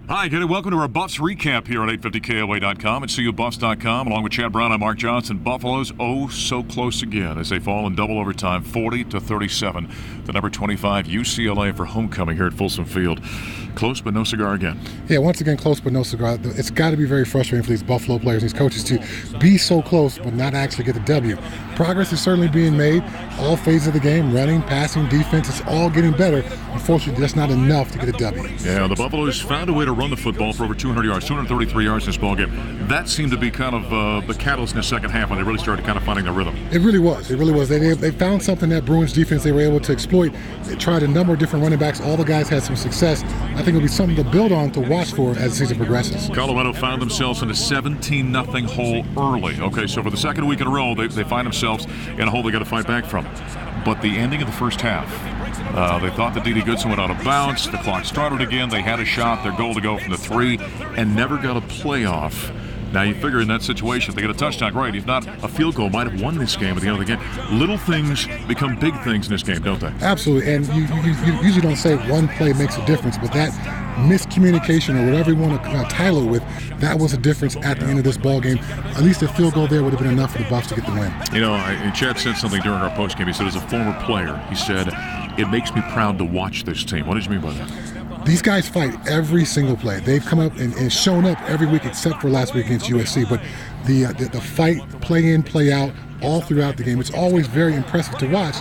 Hi, good. Welcome to our Buffs recap here on 850KOA.com and CUBuffs.com. Along with Chad Brown, I'm Mark Johnson. Buffaloes, so close again as they fall in double overtime, 40-37. The number 25 UCLA for homecoming here at Folsom Field. Close but no cigar again. Yeah, once again, close but no cigar. It's got to be very frustrating for these Buffalo players, these coaches, to be so close but not actually get the W. Progress is certainly being made. All phases of the game, running, passing, defense, it's all getting better. Unfortunately, that's not enough to get a W. Yeah, the Buffaloes found a way to run the football for over 200 yards, 233 yards in this ballgame. That seemed to be kind of the catalyst in the second half when they really started kind of finding their rhythm. It really was. It really was. They found something that Bruins defense they were able to exploit. They tried a number of different running backs. All the guys had some success. I think it'll be something to build on, to watch for as the season progresses. Colorado found themselves in a 17-0 hole early. Okay, so for the second week in a row, they find themselves in a hole they got to fight back from. But the ending of the first half, they thought that D.D. Goodson went out of bounds. The clock started again. They had a shot, their goal to go from the 3, and never got a playoff. Now, you figure in that situation, if they get a touchdown, great. If not, a field goal might have won this game at the end of the game. Little things become big things in this game, don't they? Absolutely, and you usually don't say one play makes a difference, but that miscommunication or whatever you want to title it with, that was a difference at the end of this ball game. At least a field goal there would have been enough for the Buffs to get the win. You know, Chad said something during our postgame. He said, as a former player, he said, it makes me proud to watch this team. What did you mean by that? These guys fight every single play. They've come up and shown up every week except for last week against USC. But the fight, play in, play out, all throughout the game, it's always very impressive to watch.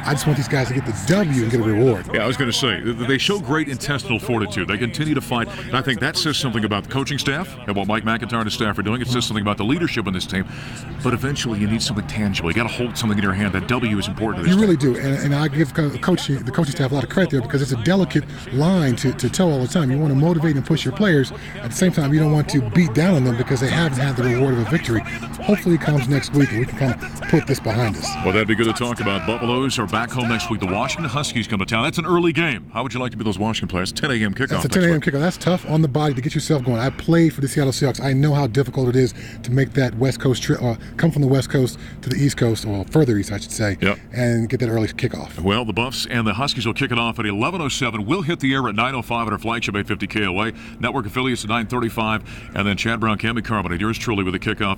I just want these guys to get the W and get a reward. Yeah, I was going to say, they show great intestinal fortitude. They continue to fight, and I think that says something about the coaching staff and what Mike McIntyre and his staff are doing. It says something about the leadership in this team. But eventually, you need something tangible. You got to hold something in your hand. That W is important to this You really team. do, and I give the coaching staff a lot of credit there, because it's a delicate line to toe all the time. You want to motivate and push your players. At the same time, you don't want to beat down on them because they haven't had the reward of a victory. Hopefully it comes next week and we can kind of put this behind us. Well, that'd be good to talk about. Buffaloes are back home next week. The Washington Huskies come to town. That's an early game. How would you like to be those Washington players? 10 a.m. kickoff. That's a 10 a.m. kickoff. That's tough on the body to get yourself going. I played for the Seattle Seahawks. I know how difficult it is to make that West Coast trip, come from the West Coast to the East Coast, or further east, I should say, and get that early kickoff. Well, the Buffs and the Huskies will kick it off at 11:07. We'll hit the air at 9:05 at our flagship 850 KOA. Network affiliates at 9:35. And then Chad Brown, Cammie Carbonate, yours truly with the kickoff.